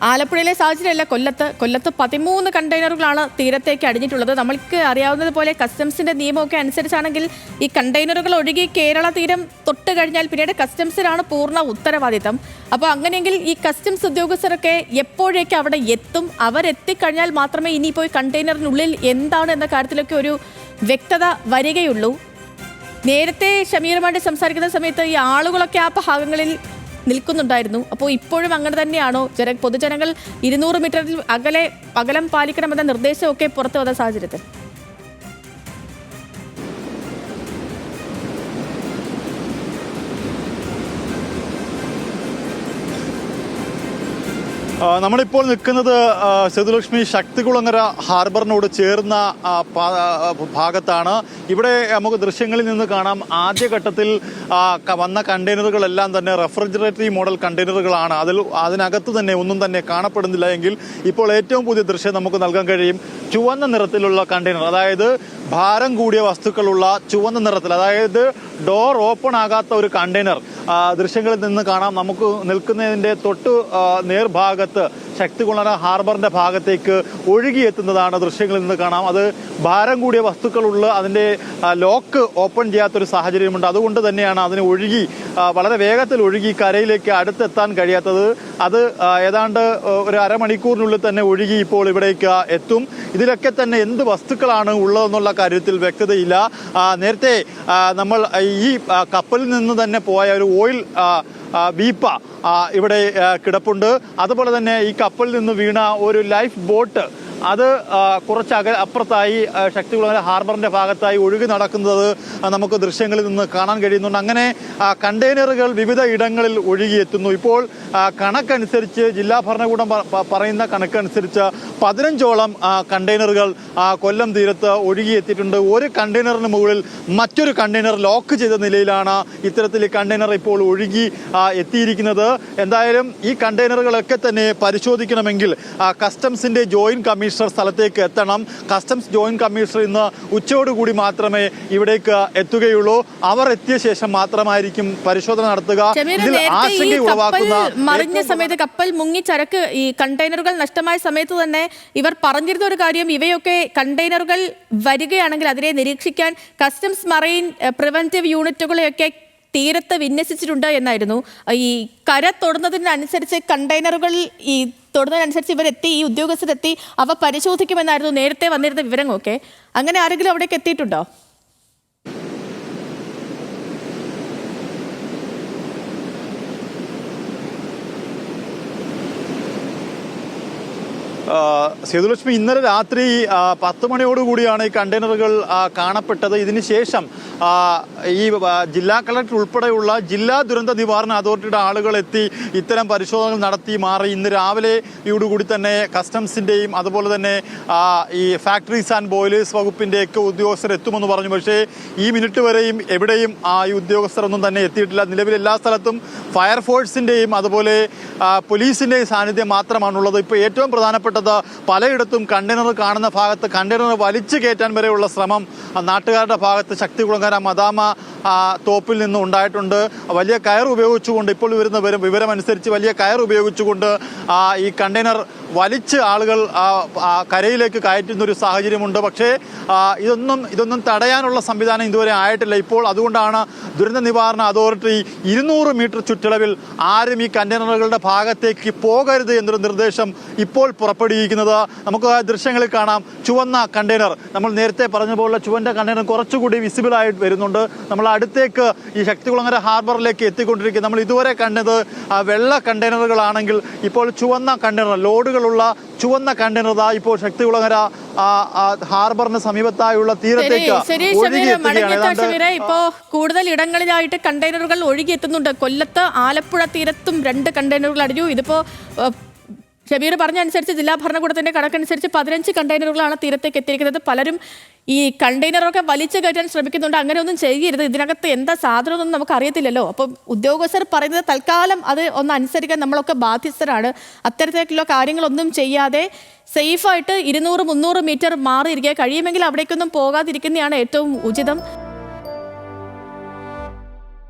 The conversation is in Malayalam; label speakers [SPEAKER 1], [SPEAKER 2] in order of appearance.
[SPEAKER 1] ആലപ്പുഴയിലെ സാഹചര്യമല്ല കൊല്ലത്ത് 13 കണ്ടെയ്നറുകളാണ് തീരത്തേക്ക് അടിഞ്ഞിട്ടുള്ളത്. നമ്മൾക്ക് അറിയാവുന്നതുപോലെ കസ്റ്റംസിന്റെ നിയമമൊക്കെ അനുസരിച്ചാണെങ്കിൽ ഈ കണ്ടെയ്നറുകൾ ഒഴുകി കേരള തീരം തൊട്ട് കഴിഞ്ഞാൽ പിന്നീട് കസ്റ്റംസിനാണ് പൂർണ്ണ ഉത്തരവാദിത്തം. അപ്പോൾ അങ്ങനെയെങ്കിൽ ഈ കസ്റ്റംസ് ഉദ്യോഗസ്ഥരൊക്കെ എപ്പോഴേക്ക് അവിടെ എത്തും? അവരെത്തിക്കഴിഞ്ഞാൽ മാത്രമേ ഇനിയിപ്പോൾ കണ്ടെയ്നറിനുള്ളിൽ എന്താണ് എന്ന കാര്യത്തിലൊക്കെ ഒരു വ്യക്തത വരികയുള്ളൂ. നേരത്തെ ഷമീറുമായിട്ട് സംസാരിക്കുന്ന സമയത്ത് ഈ ആളുകളൊക്കെ ആ ഭാഗങ്ങളിൽ നിൽക്കുന്നുണ്ടായിരുന്നു. അപ്പോൾ ഇപ്പോഴും അങ്ങനെ തന്നെയാണോ? പൊതുജനങ്ങൾ 200 മീറ്ററിൽ അകലം പാലിക്കണമെന്ന നിർദ്ദേശമൊക്കെ പുറത്തു വന്ന സാഹചര്യത്തിൽ
[SPEAKER 2] നമ്മളിപ്പോൾ നിൽക്കുന്നത് സേതുലക്ഷ്മി ശക്തികുളങ്ങര ഹാർബറിനോട് ചേർന്ന ഭാഗത്താണ്. ഇവിടെ നമുക്ക് ദൃശ്യങ്ങളിൽ നിന്ന് കാണാം, ആദ്യഘട്ടത്തിൽ വന്ന കണ്ടെയ്നറുകളെല്ലാം തന്നെ റെഫ്രിജറേറ്ററി മോഡൽ കണ്ടെയ്നറുകളാണ്. അതിനകത്ത് തന്നെ ഒന്നും തന്നെ കാണപ്പെടുന്നില്ല എങ്കിൽ ഇപ്പോൾ ഏറ്റവും പുതിയ ദൃശ്യം നമുക്ക് നൽകാൻ കഴിയും. ചുവന്ന നിറത്തിലുള്ള കണ്ടെയ്നർ, അതായത് ഭാരം കൂടിയ വസ്തുക്കളുള്ള ചുവന്ന നിറത്തിൽ, അതായത് ഡോർ ഓപ്പൺ ആകാത്ത ഒരു കണ്ടെയ്നർ ദൃശ്യങ്ങളിൽ നിന്ന് കാണാം. നമുക്ക് നിൽക്കുന്നതിൻ്റെ തൊട്ട് നേർഭാഗത്ത് ശക്തികുളങ്ങര ഹാർബറിന്റെ ഭാഗത്തേക്ക് ഒഴുകിയെത്തുന്നതാണ് ദൃശ്യങ്ങളിൽ നിന്ന് കാണാം. അത് ഭാരം കൂടിയ വസ്തുക്കളുള്ള അതിൻ്റെ ലോക്ക് ഓപ്പൺ ചെയ്യാത്തൊരു സാഹചര്യമുണ്ട്. അതുകൊണ്ട് തന്നെയാണ് അതിന് വളരെ വേഗത്തിൽ ഒഴുകി കരയിലേക്ക് അടുത്തെത്താൻ കഴിയാത്തത്. അത് ഏതാണ്ട് ഒരു അരമണിക്കൂറിനുള്ളിൽ തന്നെ ഒഴുകി ഇപ്പോൾ ഇവിടേക്ക് എത്തും. ഇതിലൊക്കെ തന്നെ എന്ത് വസ്തുക്കളാണ് ഉള്ളതെന്നുള്ള കാര്യത്തിൽ വ്യക്തതയില്ല. നേരത്തെ നമ്മൾ ഈ കപ്പലിൽ നിന്ന് തന്നെ പോയ ഒരു ഓയിൽ വീപ്പ ഇവിടെ കിടപ്പുണ്ട്. അതുപോലെ തന്നെ ഈ കപ്പലിൽ നിന്ന് വീണ ഒരു ലൈഫ് ബോട്ട് അത് കുറച്ച് അപ്പുറത്തായി ശക്തികുളങ്ങര ഹാർബറിന്റെ ഭാഗത്തായി ഒഴുകി നടക്കുന്നത് നമുക്ക് ദൃശ്യങ്ങളിൽ നിന്ന് കാണാൻ കഴിയുന്നുണ്ട്. അങ്ങനെ കണ്ടെയ്നറുകൾ വിവിധ ഇടങ്ങളിൽ ഒഴുകിയെത്തുന്നു. ഇപ്പോൾ കണക്കനുസരിച്ച് ജില്ലാ ഭരണകൂടം പറയുന്ന കണക്കനുസരിച്ച് 15ഓളം കണ്ടെയ്നറുകൾ കൊല്ലം തീരത്ത് ഒഴുകിയെത്തിയിട്ടുണ്ട്. ഒരു കണ്ടെയ്നറിന് മുകളിൽ മറ്റൊരു കണ്ടെയ്നർ ലോക്ക് ചെയ്ത നിലയിലാണ് ഇത്തരത്തിൽ ഈ കണ്ടെയ്നർ ഇപ്പോൾ ഒഴുകി എത്തിയിരിക്കുന്നത്. എന്തായാലും ഈ കണ്ടെയ്നറുകളൊക്കെ തന്നെ പരിശോധിക്കണമെങ്കിൽ കസ്റ്റംസിന്റെ ജോയിന്റ് കമ്മീഷണർ സ്ഥലത്തേക്ക് എത്തണം. കസ്റ്റംസ് ജോയിന്റ് കമ്മീഷണർ ഇന്ന് ഉച്ചയോടുകൂടി മാത്രമേ ഇവിടേക്ക് എത്തുകയുള്ളൂ. അവർ എത്തിയ ശേഷം മാത്രമായിരിക്കും പരിശോധന നടത്തുക.
[SPEAKER 1] മറിഞ്ഞ സമയത്ത്, കപ്പൽ മുങ്ങി ചരക്ക് ഈ കണ്ടെയ്നറുകൾ നഷ്ടമായ സമയത്ത് തന്നെ ഇവർ പറഞ്ഞിരുന്ന ഒരു കാര്യം, ഇവയൊക്കെ കണ്ടെയ്നറുകൾ വരികയാണെങ്കിൽ അതിനെ നിരീക്ഷിക്കാൻ കസ്റ്റംസ് മറൈൻ പ്രിവന്റീവ് യൂണിറ്റുകളെയൊക്കെ തീരത്ത് വിന്യസിച്ചിട്ടുണ്ട് എന്നായിരുന്നു. ഈ കര തൊടുന്നതിനനുസരിച്ച് കണ്ടെയ്നറുകൾ തൊടുന്നതിനനുസരിച്ച് ഇവരെത്തി, ഈ ഉദ്യോഗസ്ഥരെത്തി അവ പരിശോധിക്കുമെന്നായിരുന്നു നേരത്തെ വന്നിരുന്ന വിവരങ്ങളൊക്കെ. അങ്ങനെ ആരെങ്കിലും അവിടേക്ക് എത്തിയിട്ടുണ്ടോ?
[SPEAKER 2] സേതുലക്ഷ്മി, ഇന്നലെ രാത്രി 10 മണിയോടുകൂടിയാണ് ഈ കണ്ടെയ്നറുകൾ കാണപ്പെട്ടത്. ഇതിനുശേഷം ഈ ജില്ലാ കളക്ടർ ഉൾപ്പെടെയുള്ള ജില്ലാ ദുരന്ത നിവാരണ അതോറിറ്റിയുടെ ആളുകൾ എത്തി ഇത്തരം പരിശോധനകൾ നടത്തി മാറി. ഇന്ന് രാവിലെയോടുകൂടി തന്നെ കസ്റ്റംസിന്റെയും അതുപോലെ തന്നെ ഈ ഫാക്ടറീസ് ആൻഡ് ബോയിലേഴ്സ് വകുപ്പിന്റെയൊക്കെ ഉദ്യോഗസ്ഥർ എത്തുമെന്ന് പറഞ്ഞു. പക്ഷേ ഈ മിനിറ്റ് വരെയും എവിടെയും ഈ ഉദ്യോഗസ്ഥരൊന്നും തന്നെ എത്തിയിട്ടില്ല. നിലവിൽ എല്ലാ സ്ഥലത്തും ഫയർഫോഴ്സിന്റെയും അതുപോലെ പോലീസിന്റെയും സാന്നിധ്യം മാത്രമാണുള്ളത്. ഇപ്പോൾ ഏറ്റവും പ്രധാനപ്പെട്ടത് പലയിടത്തും കണ്ടെയ്നർ കാണുന്ന ഭാഗത്ത് കണ്ടെയ്നർ വലിച്ചു കയറ്റാൻ വരെയുള്ള ശ്രമം നാട്ടുകാരുടെ ഭാഗത്ത് ശക്തികുളങ്ങര മദാമ തോപ്പിൽ നിന്ന് ഉണ്ടായിട്ടുണ്ട്. വലിയ കയർ ഉപയോഗിച്ചുകൊണ്ട്, ഇപ്പോൾ വരുന്ന വിവരമനുസരിച്ച് വലിയ കയർ ഉപയോഗിച്ചുകൊണ്ട് ഈ കണ്ടെയ്നർ വലിച്ച് ആളുകൾ കരയിലേക്ക് കയറ്റുന്നൊരു സാഹചര്യമുണ്ട്. പക്ഷേ ഇതൊന്നും തടയാനുള്ള സംവിധാനം ഇതുവരെ ആയിട്ടില്ല. ഇപ്പോൾ അതുകൊണ്ടാണ് ദുരന്ത നിവാരണ അതോറിറ്റി 200 മീറ്റർ ചുറ്റളവിൽ ആരും ഈ കണ്ടെയ്നറുകളുടെ ഭാഗത്തേക്ക് പോകരുത് എന്നൊരു നിർദ്ദേശം ഇപ്പോൾ പുറപ്പെടുവിക്കുന്നത്. നമുക്ക് ദൃശ്യങ്ങളിൽ കാണാം, ചുവന്ന കണ്ടെയ്നർ, നമ്മൾ നേരത്തെ പറഞ്ഞ പോലെ ചുവന്ന കണ്ടെയ്നർ കുറച്ചുകൂടി വിസിബിൾ ആയിട്ട് വരുന്നുണ്ട്. നമ്മൾ അടുത്തേക്ക് ഈ ശക്തികുളങ്ങര ഹാർബറിലേക്ക് എത്തിക്കൊണ്ടിരിക്കുക. നമ്മൾ ഇതുവരെ കണ്ടത് വെള്ള കണ്ടെയ്നറുകളാണെങ്കിൽ ഇപ്പോൾ ചുവന്ന കണ്ടെയ്നർ, ലോഡുകളുള്ള ചുവന്ന കണ്ടെയ്നർ ഇപ്പോൾ ശക്തികുളങ്ങര ഹാർബറിന് സമീപത്തായുള്ള തീരത്തേക്ക്
[SPEAKER 1] ഇപ്പോ കൂടുതൽ ഇടങ്ങളിലായിട്ട് കണ്ടെയ്നറുകൾ ഒഴുകിയെത്തുന്നുണ്ട്. കൊല്ലത്ത് ആലപ്പുഴ തീരത്തും 2 കണ്ടെയ്നറുകൾ അടിഞ്ഞു. ഇതിപ്പോ ഷബീർ പറഞ്ഞനുസരിച്ച് ജില്ലാ ഭരണകൂടത്തിന്റെ കണക്കനുസരിച്ച് 15 കണ്ടെയ്നറുകളാണ് തീരത്തേക്ക് എത്തിയിരിക്കുന്നത്. പലരും ഈ കണ്ടെയ്നറൊക്കെ വലിച്ചു കയറ്റാൻ ശ്രമിക്കുന്നുണ്ട്. അങ്ങനെ ഒന്നും ചെയ്യരുത്, ഇതിനകത്ത് എന്താ സാധനമൊന്നും നമുക്ക് അറിയത്തില്ലല്ലോ. അപ്പം ഉദ്യോഗസ്ഥർ പറയുന്നത് തൽക്കാലം അത് ഒന്ന് അനുസരിക്കാൻ നമ്മളൊക്കെ ബാധ്യസ്ഥരാണ്. അത്തരത്തിലുള്ള കാര്യങ്ങളൊന്നും ചെയ്യാതെ സേഫായിട്ട് 200-300 മീറ്റർ മാറിയിരിക്കുക, കഴിയുമെങ്കിൽ അവിടേക്കൊന്നും പോകാതിരിക്കുന്നതാണ് ഏറ്റവും ഉചിതം.